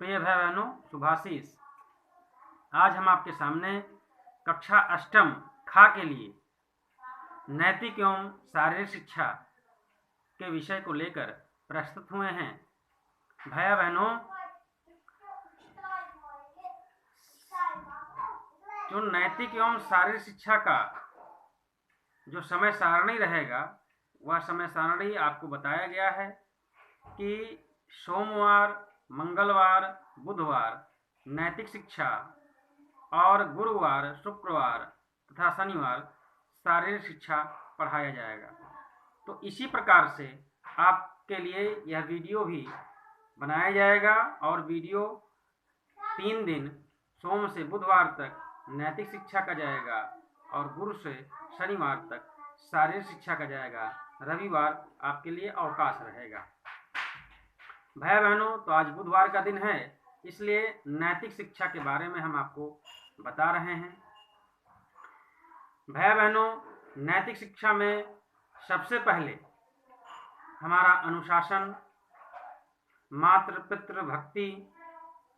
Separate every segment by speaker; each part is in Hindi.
Speaker 1: प्रिय भाई बहनों, शुभाशीष। आज हम आपके सामने कक्षा अष्टम खा के लिए नैतिक एवं शारीरिक शिक्षा के विषय को लेकर प्रस्तुत हुए हैं। भाई बहनों, जो नैतिक एवं शारीरिक शिक्षा का जो समय सारणी रहेगा, वह समय सारणी आपको बताया गया है कि सोमवार, मंगलवार, बुधवार नैतिक शिक्षा और गुरुवार, शुक्रवार तथा शनिवार शारीरिक शिक्षा पढ़ाया जाएगा। तो इसी प्रकार से आपके लिए यह वीडियो भी बनाया जाएगा और वीडियो 3 दिन सोम से बुधवार तक नैतिक शिक्षा का जाएगा और गुरु से शनिवार तक शारीरिक शिक्षा का जाएगा। रविवार आपके लिए अवकाश रहेगा। भाई बहनों, तो आज बुधवार का दिन है, इसलिए नैतिक शिक्षा के बारे में हम आपको बता रहे हैं। भाई बहनों, नैतिक शिक्षा में सबसे पहले हमारा अनुशासन, मातृ पितृ भक्ति,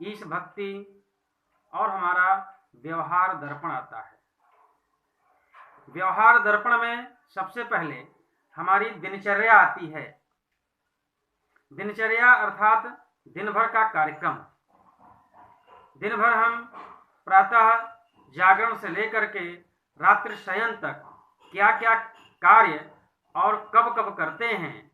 Speaker 1: ईश भक्ति और हमारा व्यवहार दर्पण आता है। व्यवहार दर्पण में सबसे पहले हमारी दिनचर्या आती है। दिनचर्या अर्थात दिन भर का कार्यक्रम। दिन भर हम प्रातः जागरण से लेकर के रात्रि शयन तक क्या क्या कार्य और कब कब करते हैं,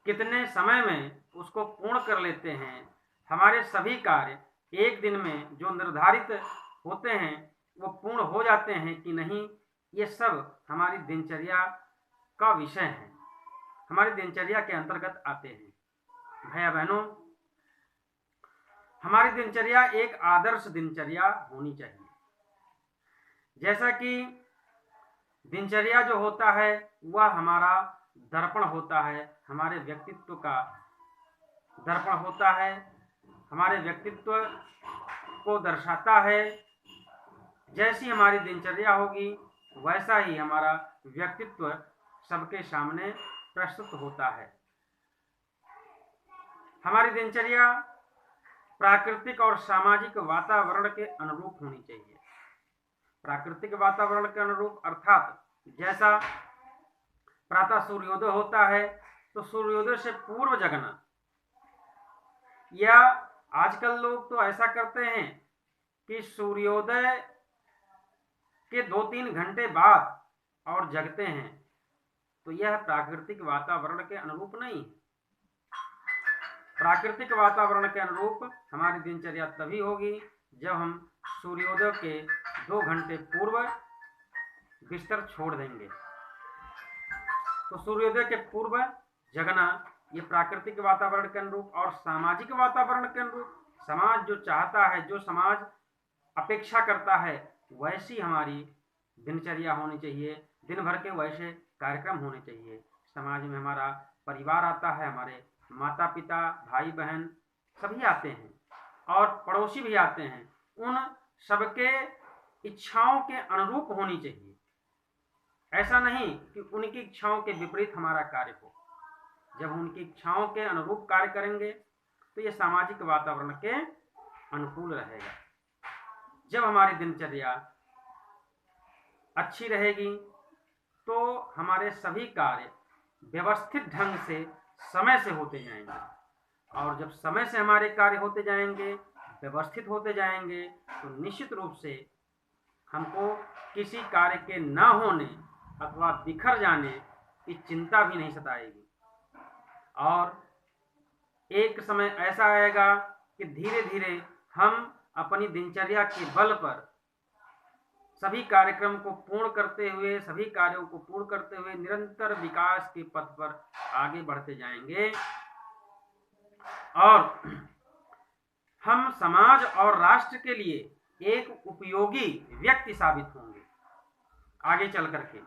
Speaker 1: कितने समय में उसको पूर्ण कर लेते हैं। हमारे सभी कार्य एक दिन में जो निर्धारित होते हैं वो पूर्ण हो जाते हैं कि नहीं, ये सब हमारी दिनचर्या का विषय है, हमारी दिनचर्या के अंतर्गत आते हैं। भैया बहनों, हमारी दिनचर्या एक आदर्श दिनचर्या होनी चाहिए। जैसा कि दिनचर्या जो होता है वह हमारा दर्पण होता है, हमारे व्यक्तित्व का दर्पण होता है, हमारे व्यक्तित्व को दर्शाता है। जैसी हमारी दिनचर्या होगी वैसा ही हमारा व्यक्तित्व सबके सामने प्रस्तुत होता है। हमारी दिनचर्या प्राकृतिक और सामाजिक वातावरण के अनुरूप होनी चाहिए। प्राकृतिक वातावरण के अनुरूप अर्थात जैसा प्रातः सूर्योदय होता है तो सूर्योदय से पूर्व जगना, या आजकल लोग तो ऐसा करते हैं कि सूर्योदय के 2-3 घंटे बाद और जगते हैं, तो यह प्राकृतिक वातावरण के अनुरूप नहीं। प्राकृतिक वातावरण के अनुरूप हमारी दिनचर्या तभी होगी जब हम सूर्योदय के 2 घंटे पूर्व बिस्तर छोड़ देंगे। तो सूर्योदय के पूर्व जगना ये प्राकृतिक वातावरण के अनुरूप। और सामाजिक वातावरण के अनुरूप, समाज जो चाहता है, जो समाज अपेक्षा करता है, वैसी हमारी दिनचर्या होनी चाहिए। दिन भर के वैसे कार्यक्रम होने चाहिए। समाज में हमारा परिवार आता है, हमारे माता पिता, भाई बहन सभी आते हैं और पड़ोसी भी आते हैं। उन सबके इच्छाओं के अनुरूप होनी चाहिए। ऐसा नहीं कि उनकी इच्छाओं के विपरीत हमारा कार्य हो। जब उनकी इच्छाओं के अनुरूप कार्य करेंगे तो ये सामाजिक वातावरण के अनुकूल रहेगा। जब हमारी दिनचर्या अच्छी रहेगी तो हमारे सभी कार्य व्यवस्थित ढंग से समय से होते जाएंगे, और जब समय से हमारे कार्य होते जाएंगे, व्यवस्थित होते जाएंगे, तो निश्चित रूप से हमको किसी कार्य के न होने अथवा बिखर जाने की चिंता भी नहीं सताएगी। और एक समय ऐसा आएगा कि धीरे धीरे हम अपनी दिनचर्या के बल पर सभी कार्यक्रम को पूर्ण करते हुए, सभी कार्यों को पूर्ण करते हुए निरंतर विकास के पथ पर आगे बढ़ते जाएंगे और हम समाज और राष्ट्र के लिए एक उपयोगी व्यक्ति साबित होंगे। आगे चल करके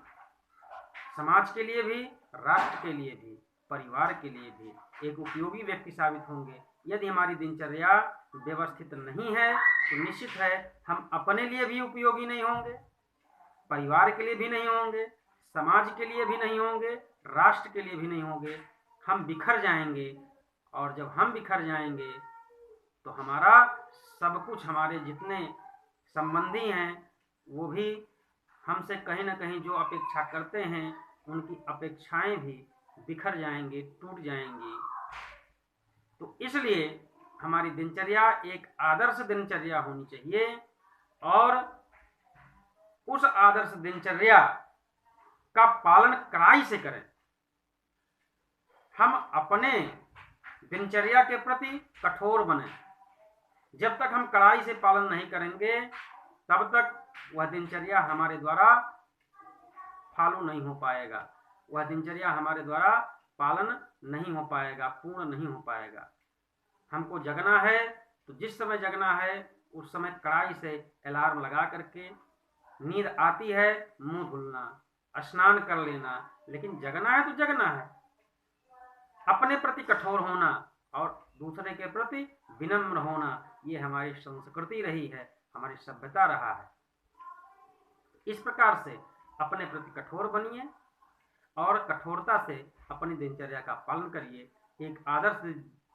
Speaker 1: समाज के लिए भी, राष्ट्र के लिए भी, परिवार के लिए भी एक उपयोगी व्यक्ति साबित होंगे। यदि हमारी दिनचर्या व्यवस्थित नहीं है तो निश्चित है हम अपने लिए भी उपयोगी नहीं होंगे, परिवार के लिए भी नहीं होंगे, समाज के लिए भी नहीं होंगे, राष्ट्र के लिए भी नहीं होंगे। हम बिखर जाएंगे, और जब हम बिखर जाएंगे तो हमारा सब कुछ, हमारे जितने संबंधी हैं वो भी हमसे कहीं ना कहीं जो अपेक्षा करते हैं, उनकी अपेक्षाएं भी बिखर जाएंगी, टूट जाएंगी। तो इसलिए हमारी दिनचर्या एक आदर्श दिनचर्या होनी चाहिए, और उस आदर्श दिनचर्या का पालन कड़ाई से करें। हम अपने दिनचर्या के प्रति कठोर बने। जब तक हम कड़ाई से पालन नहीं करेंगे तब तक वह दिनचर्या हमारे द्वारा फॉलो नहीं हो पाएगा, वह दिनचर्या हमारे द्वारा पालन नहीं हो पाएगा, पूर्ण नहीं हो पाएगा। हमको जगना है तो जिस समय जगना है उस समय कड़ाई से अलार्म लगा करके, नींद आती है मुंह धुलना, स्नान कर लेना, लेकिन जगना है तो जगना है। अपने प्रति कठोर होना और दूसरे के प्रति विनम्र होना, ये हमारी संस्कृति रही है, हमारी सभ्यता रहा है। इस प्रकार से अपने प्रति कठोर बनिए और कठोरता से अपनी दिनचर्या का पालन करिए। एक आदर्श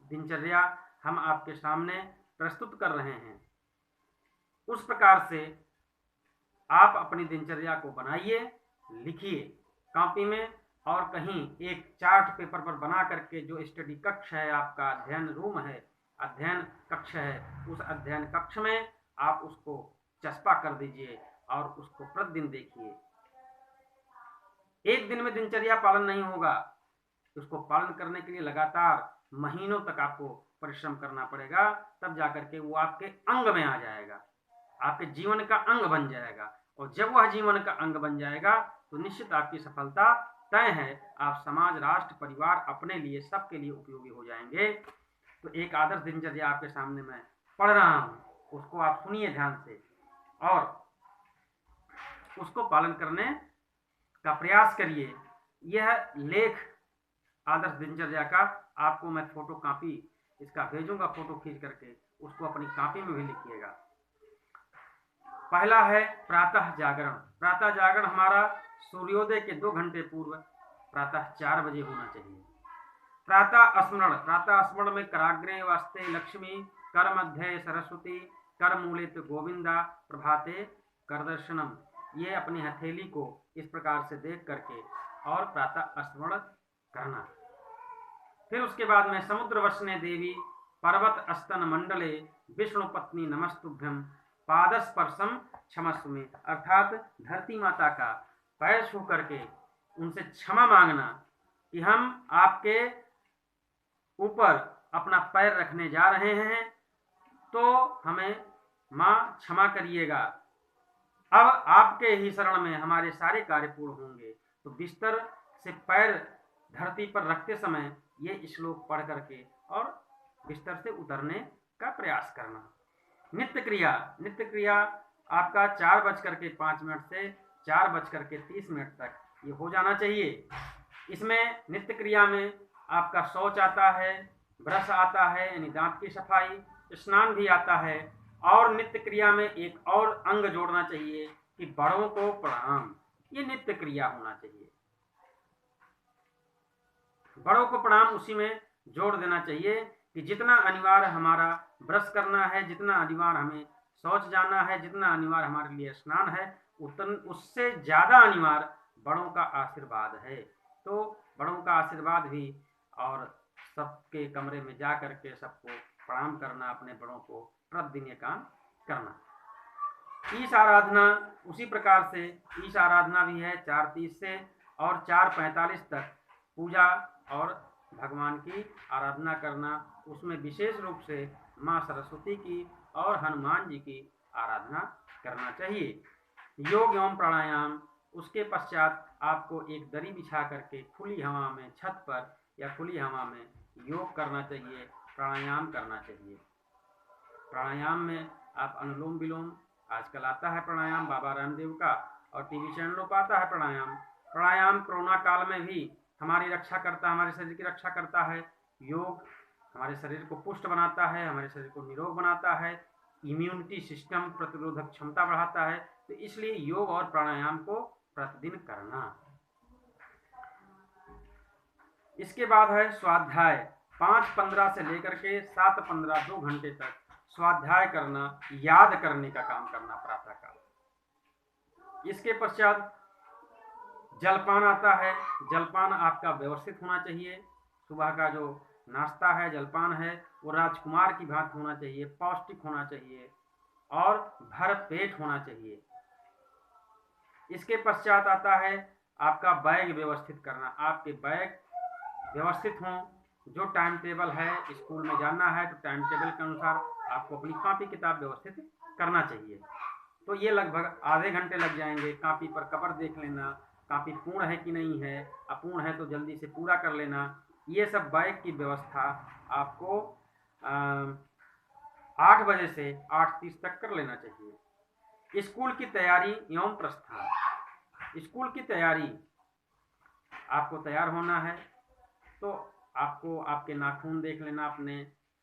Speaker 1: दिनचर्या हम आपके सामने प्रस्तुत कर रहे हैं। उस प्रकार से आप अपनी दिनचर्या को बनाइए, लिखिए कॉपी में, और कहीं एक चार्ट पेपर पर बना करके, जो स्टडी कक्ष है आपका, अध्ययन रूम है, अध्ययन कक्ष है, उस अध्ययन कक्ष में आप उसको चस्पा कर दीजिए और उसको प्रतिदिन देखिए। एक दिन में दिनचर्या पालन नहीं होगा, उसको पालन करने के लिए लगातार महीनों तक आपको परिश्रम करना पड़ेगा, तब जाकर के वो आपके अंग में आ जाएगा, आपके जीवन का अंग बन जाएगा। और जब वह जीवन का अंग बन जाएगा तो निश्चित आपकी सफलता तय है। आप समाज, राष्ट्र, परिवार, अपने लिए, सबके लिए उपयोगी हो जाएंगे। तो एक आदर्श दिनचर्या आपके सामने मैं पढ़ रहा हूँ, उसको आप सुनिए ध्यान से और उसको पालन करने का प्रयास करिए। यह लेख आदर्श दिनचर्या का आपको मैं फोटो कॉपी इसका भेजूंगा, फोटो खींच करके उसको अपनी कॉपी में भी लिखिएगा। पहला है प्रातः जागरण। प्रातः जागरण हमारा सूर्योदय के 2 घंटे पूर्व प्रातः 4 बजे होना चाहिए। प्रातः स्मरण। प्रातः स्मरण में कराग्रे वास्ते लक्ष्मी, कर मध्य सरस्वती, कर मूले तो गोविंदा, प्रभाते कर दर्शनम। ये अपनी हथेली को इस प्रकार से देख करके और प्रातः स्मरण करना। फिर उसके बाद में समुद्र वसने देवी, पर्वत स्तन मंडले, विष्णु पत्नी नमस्तुभ्यम, पादस्पर्शम क्षमस्व में, अर्थात धरती माता का पैर छू करके उनसे क्षमा मांगना कि हम आपके ऊपर अपना पैर रखने जा रहे हैं, तो हमें माँ क्षमा करिएगा। अब आपके ही शरण में हमारे सारे कार्य पूर्ण होंगे। तो बिस्तर से पैर धरती पर रखते समय ये श्लोक पढ़ करके और बिस्तर से उतरने का प्रयास करना। नित्य क्रिया। नित्य क्रिया आपका 4:05 से 4:30 तक ये हो जाना चाहिए। इसमें नित्य क्रिया में आपका शौच आता है, ब्रश आता है यानी दांत की सफाई, स्नान भी आता है, और नित्य क्रिया में एक और अंग जोड़ना चाहिए कि बड़ों को प्रणाम। ये नित्य क्रिया होना चाहिए। बड़ों को प्रणाम उसी में जोड़ देना चाहिए कि जितना अनिवार्य हमारा ब्रश करना है, जितना अनिवार्य हमें शौच जाना है, जितना अनिवार्य हमारे लिए स्नान है, उससे ज़्यादा अनिवार्य बड़ों का आशीर्वाद है। तो बड़ों का आशीर्वाद भी और सबके कमरे में जा करके सबको प्रणाम करना, अपने बड़ों को प्रतिदिन ये काम करना। ईश आराधना उसी प्रकार से ईश आराधना भी है 4:30 से और 4:45 तक पूजा और भगवान की आराधना करना। उसमें विशेष रूप से माँ सरस्वती की और हनुमान जी की आराधना करना चाहिए। योग एवं प्राणायाम, उसके पश्चात आपको एक दरी बिछा करके खुली हवा में, छत पर या खुली हवा में योग करना चाहिए, प्राणायाम करना चाहिए। प्राणायाम में आप अनुलोम विलोम, आजकल आता है प्राणायाम बाबा रामदेव का, और टीवी चैनलों पर आता है प्राणायाम। प्राणायाम कोरोना काल में भी हमारी रक्षा करता है, हमारे शरीर की रक्षा करता है। योग हमारे शरीर को पुष्ट बनाता है, हमारे शरीर को निरोग बनाता है, इम्यूनिटी सिस्टम, प्रतिरोधक क्षमता बढ़ाता है। तो इसलिए योग और प्राणायाम को प्रतिदिन करना। इसके बाद है स्वाध्याय। 5:15 से लेकर के 7:15 2 घंटे तक स्वाध्याय करना, याद करने का काम करना प्रातःकाल। इसके पश्चात जलपान आता है। जलपान आपका व्यवस्थित होना चाहिए। सुबह का जो नाश्ता है, जलपान है, वो राजकुमार की भांति होना चाहिए, पौष्टिक होना चाहिए और भर पेट होना चाहिए। इसके पश्चात आता है आपका बैग व्यवस्थित करना। आपके बैग व्यवस्थित हों। जो टाइम टेबल है, स्कूल में जाना है तो टाइम टेबल के अनुसार आपको अपनी कॉपी किताब व्यवस्थित करना चाहिए। तो ये लगभग आधे घंटे लग जाएंगे। कॉपी पर कवर देख लेना, कॉपी पूर्ण है कि नहीं है, अपूर्ण है तो जल्दी से पूरा कर लेना। ये सब बैग की व्यवस्था आपको 8 बजे से 8:30 तक कर लेना चाहिए। स्कूल की तैयारी एवं प्रस्थान। स्कूल की तैयारी, आपको तैयार होना है तो आपको आपके नाखून देख लेना,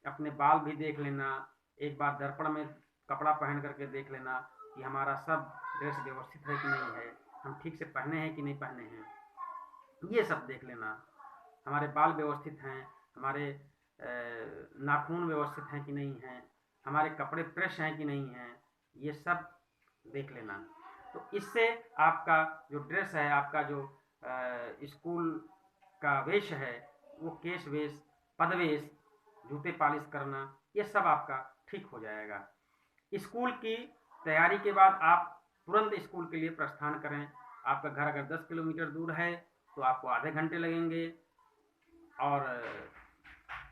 Speaker 1: अपने बाल भी देख लेना, एक बार दर्पण में कपड़ा पहन करके देख लेना कि हमारा सब ड्रेस व्यवस्थित है कि नहीं है, हम ठीक से पहने हैं कि नहीं पहने हैं, ये सब देख लेना। हमारे बाल व्यवस्थित हैं, हमारे नाखून व्यवस्थित हैं कि नहीं हैं, हमारे कपड़े प्रेस हैं कि नहीं हैं, ये सब देख लेना। तो इससे आपका जो ड्रेस है, आपका जो स्कूल का वेश है, वो केश वेश, पदवेश, जूते पॉलिश करना, ये सब आपका ठीक हो जाएगा। स्कूल की तैयारी के बाद आप तुरंत स्कूल के लिए प्रस्थान करें। आपका घर अगर 10 किलोमीटर दूर है तो आपको आधे घंटे लगेंगे, और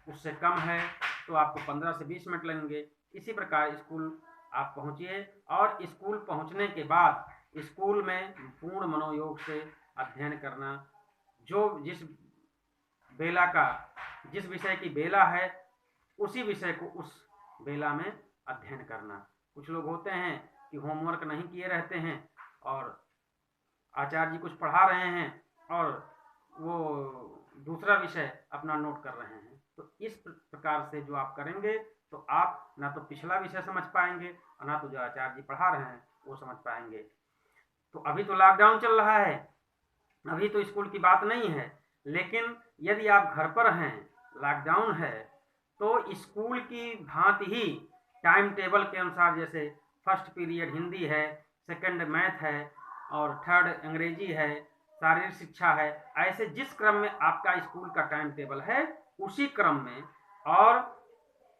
Speaker 1: उससे कम है तो आपको 15 से 20 मिनट लगेंगे। इसी प्रकार स्कूल आप पहुंचिए, और स्कूल पहुंचने के बाद स्कूल में पूर्ण मनोयोग से अध्ययन करना। जो जिस बेला का, जिस विषय की बेला है, उसी विषय को उस बेला में अध्ययन करना। कुछ लोग होते हैं कि होमवर्क नहीं किए रहते हैं और आचार्य जी कुछ पढ़ा रहे हैं और वो दूसरा विषय अपना नोट कर रहे हैं। तो इस प्रकार से जो आप करेंगे तो आप ना तो पिछला विषय समझ पाएंगे और ना तो जो आचार्य जी पढ़ा रहे हैं वो समझ पाएंगे। तो अभी तो लॉकडाउन चल रहा है, अभी तो स्कूल की बात नहीं है, लेकिन यदि आप घर पर हैं, लॉकडाउन है, तो स्कूल की भांति ही टाइम टेबल के अनुसार, जैसे फर्स्ट पीरियड हिंदी है, सेकंड मैथ है और थर्ड अंग्रेजी है, शारीरिक शिक्षा है, ऐसे जिस क्रम में आपका स्कूल का टाइम टेबल है उसी क्रम में, और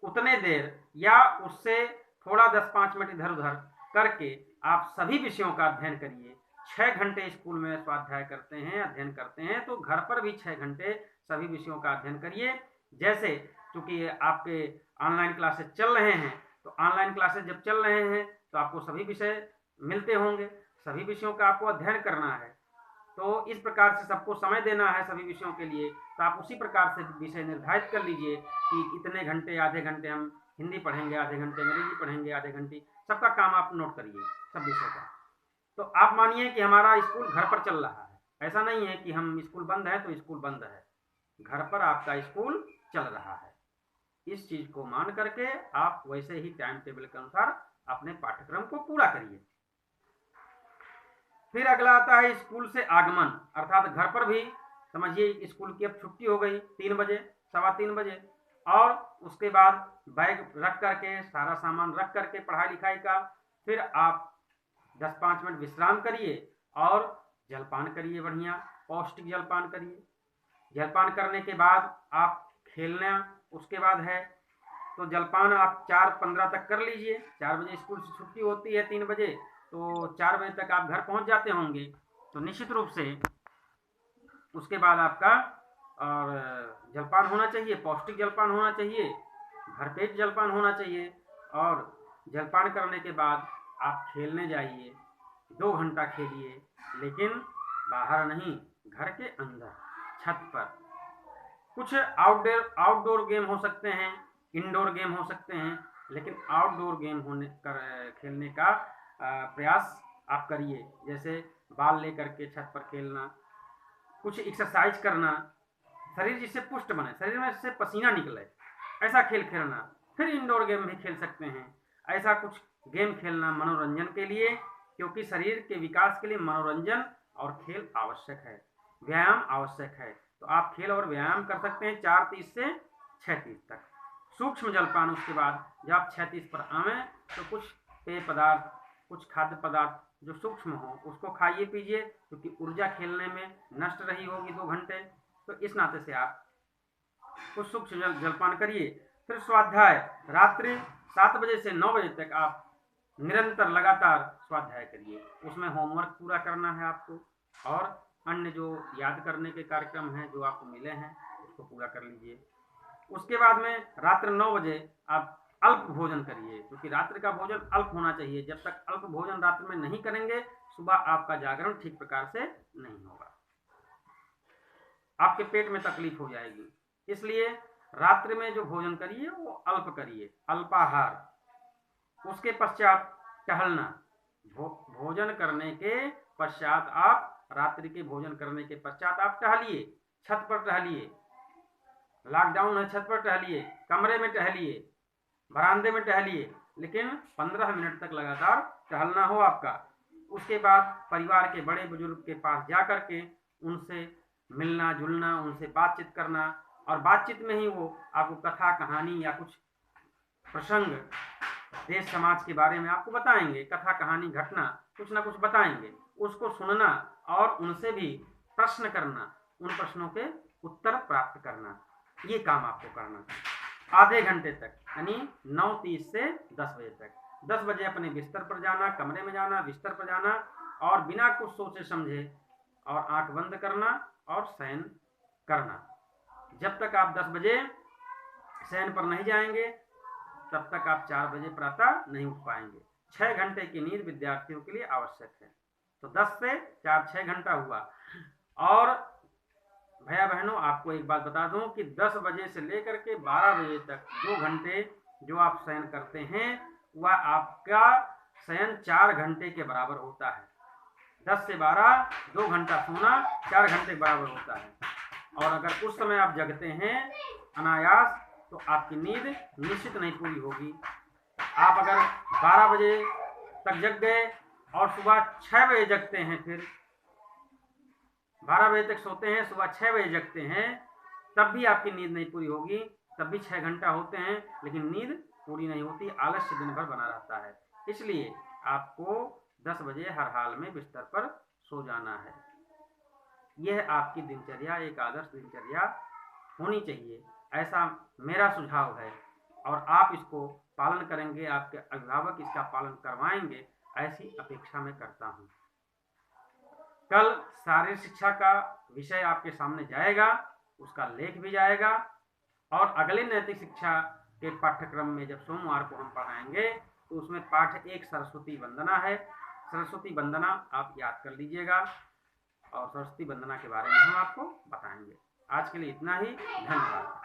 Speaker 1: उतने देर या उससे थोड़ा 10-5 मिनट इधर उधर करके आप सभी विषयों का अध्ययन करिए। 6 घंटे स्कूल में स्वाध्याय करते हैं, अध्ययन करते हैं, तो घर पर भी 6 घंटे सभी विषयों का अध्ययन करिए। जैसे चूंकि आपके ऑनलाइन क्लासेस चल रहे हैं, तो ऑनलाइन क्लासेस जब चल रहे हैं तो आपको सभी विषय मिलते होंगे, सभी विषयों का आपको अध्ययन करना है। तो इस प्रकार से सबको समय देना है सभी विषयों के लिए, तो आप उसी प्रकार से विषय निर्धारित कर लीजिए कि इतने घंटे, आधे घंटे हम हिंदी पढ़ेंगे, आधे घंटे अंग्रेजी पढ़ेंगे, आधे घंटे, सबका काम आप नोट करिए सब विषय का। तो आप मानिए कि हमारा स्कूल घर पर चल रहा है, ऐसा नहीं है कि हम स्कूल बंद है तो स्कूल बंद है, घर पर आपका स्कूल चल रहा है। इस चीज को मान करके आप वैसे ही टाइम टेबल के अनुसार अपने पाठ्यक्रम को पूरा करिए। फिर अगला आता है स्कूल से आगमन, अर्थात घर पर भी समझिए स्कूल की अब छुट्टी हो गई 3 बजे, 3:15 बजे, और उसके बाद बैग रख करके, सारा सामान रख करके पढ़ाई लिखाई का, फिर आप 10-5 मिनट विश्राम करिए और जलपान करिए, बढ़िया पौष्टिक जलपान करिए। जलपान करने के बाद आप खेलना उसके बाद है, तो जलपान आप 4:15 तक कर लीजिए। 4 बजे स्कूल से छुट्टी होती है, 3 बजे, तो 4 बजे तक आप घर पहुंच जाते होंगे। तो निश्चित रूप से उसके बाद आपका और जलपान होना चाहिए, पौष्टिक जलपान होना चाहिए, भरपेट जलपान होना चाहिए, और जलपान करने के बाद आप खेलने जाइए, 2 घंटा खेलिए, लेकिन बाहर नहीं, घर के अंदर छत पर। कुछ आउटडोर गेम हो सकते हैं, इंडोर गेम हो सकते हैं, लेकिन आउटडोर गेम खेलने का प्रयास आप करिए। जैसे बॉल लेकर के छत पर खेलना, कुछ एक्सरसाइज करना, शरीर जिससे पुष्ट बने, शरीर में से पसीना निकले, ऐसा खेल खेलना। फिर इंडोर गेम भी खेल सकते हैं, ऐसा कुछ गेम खेलना मनोरंजन के लिए, क्योंकि शरीर के विकास के लिए मनोरंजन और खेल आवश्यक है, व्यायाम आवश्यक है। तो आप खेल और व्यायाम कर सकते हैं 4:30 से 6:30 तक। सूक्ष्म जलपान उसके बाद जब आप 6:30 पर आवें तो कुछ पेय पदार्थ, कुछ खाद्य पदार्थ जो सूक्ष्म हो उसको खाइए पीजिए, क्योंकि ऊर्जा खेलने में नष्ट रही होगी 2 घंटे। तो इस नाते से आप कुछ सूक्ष्म जलपान करिए। फिर स्वाध्याय रात्रि 7 बजे से 9 बजे तक आप निरंतर लगातार स्वाध्याय करिए। उसमें होमवर्क पूरा करना है आपको, और अन्य जो याद करने के कार्यक्रम हैं जो आपको मिले हैं उसको पूरा कर लीजिए। उसके बाद में रात्रि 9 बजे आप अल्प भोजन करिए, क्योंकि रात्रि का भोजन अल्प होना चाहिए। जब तक अल्प भोजन रात्रि में नहीं करेंगे, सुबह आपका जागरण ठीक प्रकार से नहीं होगा, आपके पेट में तकलीफ हो जाएगी। इसलिए रात्रि में जो भोजन करिए वो अल्प करिए, अल्पाहार। उसके पश्चात टहलना, भोजन करने के पश्चात आप, रात्रि के भोजन करने के पश्चात आप टहलिए, छत पर टहलिए, लॉकडाउन है छत पर टहलिए, कमरे में टहलिए, बरामदे में टहलिए, लेकिन 15 मिनट तक लगातार टहलना हो आपका। उसके बाद परिवार के बड़े बुजुर्ग के पास जा करके उनसे मिलना जुलना, उनसे बातचीत करना, और बातचीत में ही वो आपको कथा कहानी या कुछ प्रसंग देश समाज के बारे में आपको बताएंगे, कथा कहानी घटना कुछ ना कुछ बताएंगे, उसको सुनना और उनसे भी प्रश्न करना, उन प्रश्नों के उत्तर प्राप्त करना, ये काम आपको करना आधे घंटे तक, यानी 9:30 से 10 बजे तक। 10 बजे अपने बिस्तर पर जाना, कमरे में जाना, बिस्तर पर जाना, और बिना कुछ सोचे समझे और आंख बंद करना और शयन करना। जब तक आप 10 बजे शयन पर नहीं जाएंगे तब तक आप 4 बजे प्रातः नहीं उठ पाएंगे। 6 घंटे की नींद विद्यार्थियों के लिए आवश्यक है। तो 10 से 4 6 घंटा हुआ। और भैया बहनों, आपको एक बात बता दूं कि 10 बजे से लेकर के 12 बजे तक 2 घंटे जो आप शयन करते हैं वह आपका शयन 4 घंटे के बराबर होता है। 10 से 12 2 घंटा सोना 4 घंटे के बराबर होता है। और अगर उस समय आप जगते हैं अनायास तो आपकी नींद निश्चित नहीं पूरी होगी। आप अगर 12 बजे तक जग गए और सुबह 6 बजे जगते हैं, फिर 12 बजे तक सोते हैं, सुबह 6 बजे जगते हैं, तब भी आपकी नींद नहीं पूरी होगी। तब भी 6 घंटा होते हैं, लेकिन नींद पूरी नहीं होती, आलस्य दिन भर बना रहता है। इसलिए आपको 10 बजे हर हाल में बिस्तर पर सो जाना है। यह आपकी दिनचर्या, एक आदर्श दिनचर्या होनी चाहिए, ऐसा मेरा सुझाव है। और आप इसको पालन करेंगे, आपके अभिभावक इसका पालन करवाएंगे, ऐसी अपेक्षा मैं करता हूँ। कल शारीरिक शिक्षा का विषय आपके सामने जाएगा, उसका लेख भी जाएगा, और अगले नैतिक शिक्षा के पाठ्यक्रम में जब सोमवार को हम पढ़ाएंगे तो उसमें पाठ 1 सरस्वती वंदना है। सरस्वती वंदना आप याद कर लीजिएगा, और सरस्वती वंदना के बारे में हम आपको बताएंगे। आज के लिए इतना ही, धन्यवाद।